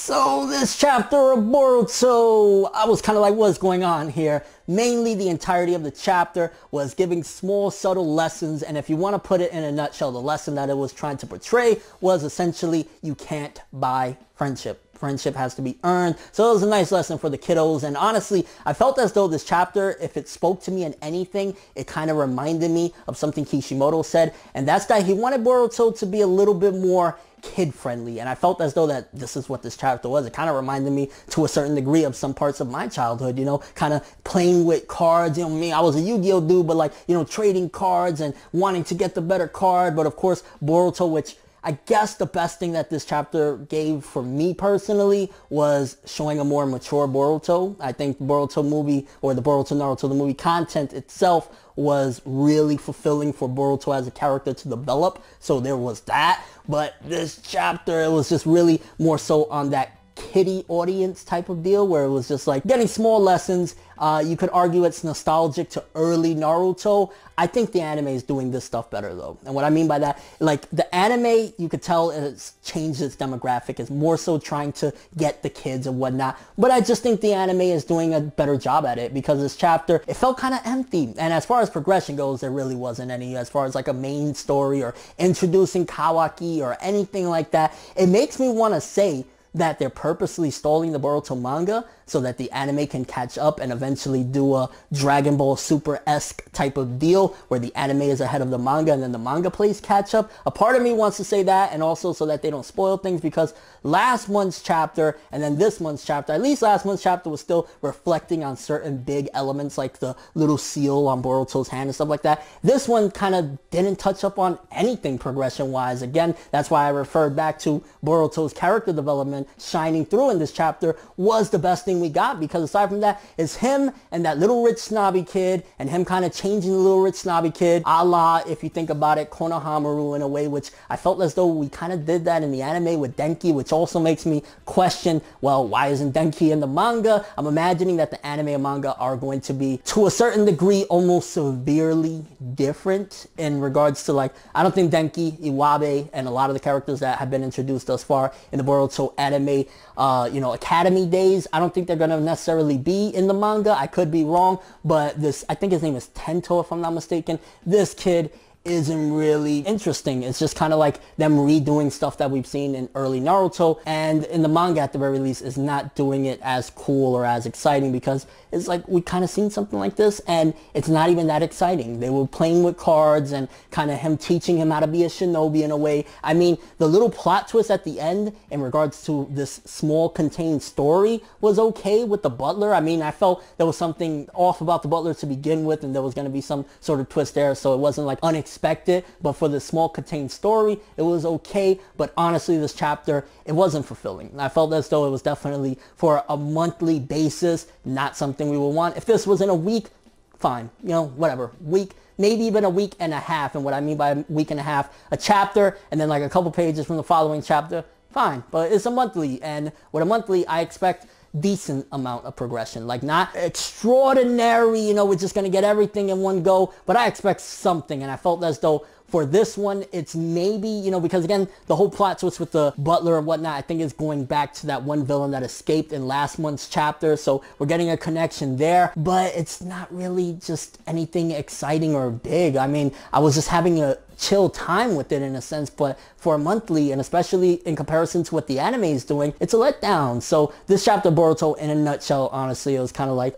So this chapter of Boruto, I was kind of like, what's going on here? Mainly the entirety of the chapter was giving small, subtle lessons, and if you want to put it in a nutshell, the lesson that it was trying to portray was essentially you can't buy friendship. Friendship has to be earned. So it was a nice lesson for the kiddos, and honestly, I felt as though this chapter, if it spoke to me in anything, it kind of reminded me of something Kishimoto said, and that's that he wanted Boruto to be a little bit more kid-friendly, and I felt as though that this is what this chapter was. It kind of reminded me to a certain degree of some parts of my childhood, you know, kind of playing with cards. You know, me, I was a Yu-Gi-Oh dude, but like, you know, trading cards and wanting to get the better card. But of course, Boruto, which I guess the best thing that this chapter gave for me personally was showing a more mature Boruto. I think the Boruto movie, or the Boruto Naruto, the movie content itself was really fulfilling for Boruto as a character to develop. So there was that. But this chapter, it was just really more so on that kiddie audience type of deal, where it was just like getting small lessons. You could argue it's nostalgic to early Naruto. I think the anime is doing this stuff better though. And what I mean by that, like the anime, you could tell it's changed its demographic. It's more so trying to get the kids and whatnot. But I just think the anime is doing a better job at it, because this chapter, it felt kind of empty. And as far as progression goes, there really wasn't any as far as like a main story or introducing Kawaki or anything like that. It makes me want to say that they're purposely stalling the Boruto manga so that the anime can catch up and eventually do a Dragon Ball Super-esque type of deal where the anime is ahead of the manga and then the manga plays catch up. A part of me wants to say that, and also so that they don't spoil things, because last month's chapter and then this month's chapter, at least last month's chapter was still reflecting on certain big elements like the little seal on Boruto's hand and stuff like that. This one kind of didn't touch up on anything progression-wise. Again, that's why I referred back to Boruto's character development shining through in this chapter was the best thing we got, because aside from that, it's him and that little rich snobby kid, and him kind of changing the little rich snobby kid, a la, if you think about it, Konohamaru in a way, which I felt as though we kind of did that in the anime with Denki, which also makes me question, well, why isn't Denki in the manga? I'm imagining that the anime and manga are going to be, to a certain degree, almost severely different in regards to, like, I don't think Denki, Iwabe, and a lot of the characters that have been introduced thus far in the Boruto anime, you know, academy days, I don't think they're going to necessarily be in the manga. I could be wrong, but this, I think his name is Tento if I'm not mistaken. This kid isn't really interesting. It's just kind of like them redoing stuff that we've seen in early Naruto, and in the manga at the very least is not doing it as cool or as exciting, because it's like we kind of seen something like this and it's not even that exciting. They were playing with cards and kind of him teaching him how to be a shinobi in a way. I mean, the little plot twist at the end in regards to this small contained story was okay with the butler. I mean, I felt there was something off about the butler to begin with, and there was going to be some sort of twist there, so it wasn't like unexpected. But for the small contained story, it was okay. But honestly, this chapter, it wasn't fulfilling. I felt as though it was definitely for a monthly basis, not something we would want. If this was in a week, fine, you know, whatever, week, maybe even a week and a half. And what I mean by a week and a half, a chapter and then like a couple pages from the following chapter, fine. But it's a monthly, and with a monthly, I expect decent amount of progression, like not extraordinary, you know, we're just gonna get everything in one go, but I expect something. And I felt as though for this one, it's maybe, you know, because again, the whole plot twist with the butler and whatnot, I think is going back to that one villain that escaped in last month's chapter. So we're getting a connection there, but it's not really just anything exciting or big. I mean, I was just having a chill time with it in a sense, but for a monthly, and especially in comparison to what the anime is doing, it's a letdown. So this chapter Boruto, in a nutshell, honestly, it was kind of like,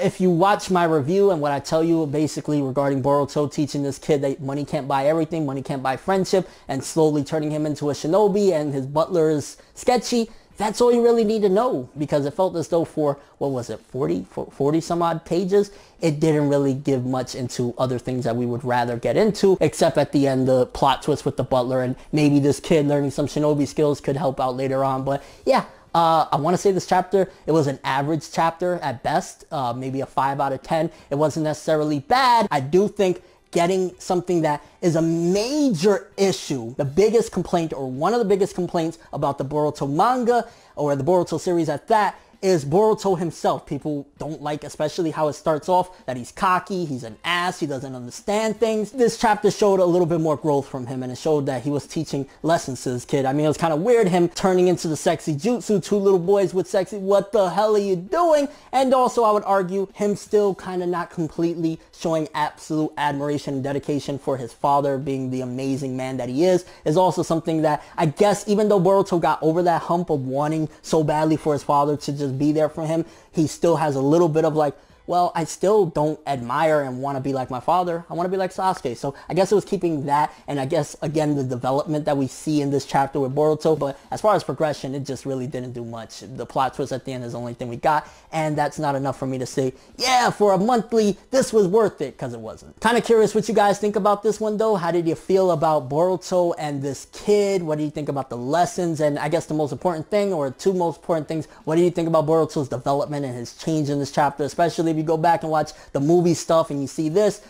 if you watch my review and what I tell you basically regarding Boruto teaching this kid that money can't buy everything, money can't buy friendship, and slowly turning him into a shinobi, and his butler is sketchy, that's all you really need to know, because it felt as though for, what was it, 40 some odd pages, it didn't really give much into other things that we would rather get into, except at the end, the plot twist with the butler, and maybe this kid learning some shinobi skills could help out later on. But yeah, I want to say this chapter, it was an average chapter at best, maybe a 5 out of 10. It wasn't necessarily bad. I do think getting something that is a major issue, the biggest complaint, or one of the biggest complaints about the Boruto manga, or the Boruto series at that, is Boruto himself. People don't like, especially how it starts off, that he's cocky, he's an ass, he doesn't understand things. This chapter showed a little bit more growth from him, and it showed that he was teaching lessons to his kid. I mean, it was kind of weird him turning into the sexy jutsu, two little boys with sexy, what the hell are you doing? And also, I would argue, him still kind of not completely showing absolute admiration and dedication for his father being the amazing man that he is also something that I guess, even though Boruto got over that hump of wanting so badly for his father to just be there for him, he still has a little bit of like, well, I still don't admire and want to be like my father. I want to be like Sasuke. So I guess it was keeping that, and I guess, again, the development that we see in this chapter with Boruto. But as far as progression, it just really didn't do much. The plot twist at the end is the only thing we got, and that's not enough for me to say, yeah, for a monthly, this was worth it, because it wasn't. Kind of curious what you guys think about this one, though. How did you feel about Boruto and this kid? What do you think about the lessons? And I guess the most important thing, or two most important things, what do you think about Boruto's development and his change in this chapter, especially if you go back and watch the movie stuff and you see this?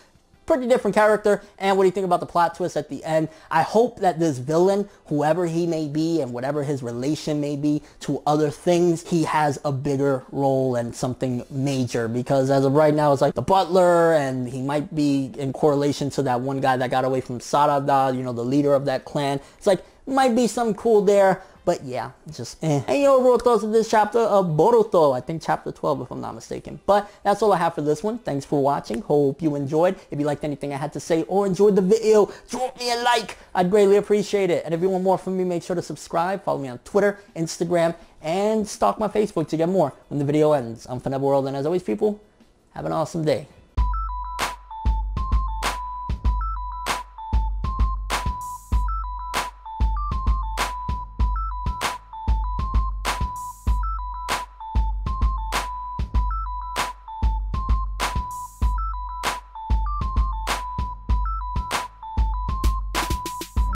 Pretty different character. And what do you think about the plot twist at the end? I hope that this villain, whoever he may be and whatever his relation may be to other things, he has a bigger role and something major, because as of right now, it's like the butler, and he might be in correlation to that one guy that got away from Sarada, you know, the leader of that clan. It's like, might be something cool there. But yeah, just eh. And your overall thoughts of this chapter of Boruto. I think chapter 12, if I'm not mistaken. But that's all I have for this one. Thanks for watching. Hope you enjoyed. If you liked anything I had to say or enjoyed the video, drop me a like. I'd greatly appreciate it. And if you want more from me, make sure to subscribe. Follow me on Twitter, Instagram, and stalk my Facebook to get more when the video ends. I'm Fineb World, and as always, people, have an awesome day.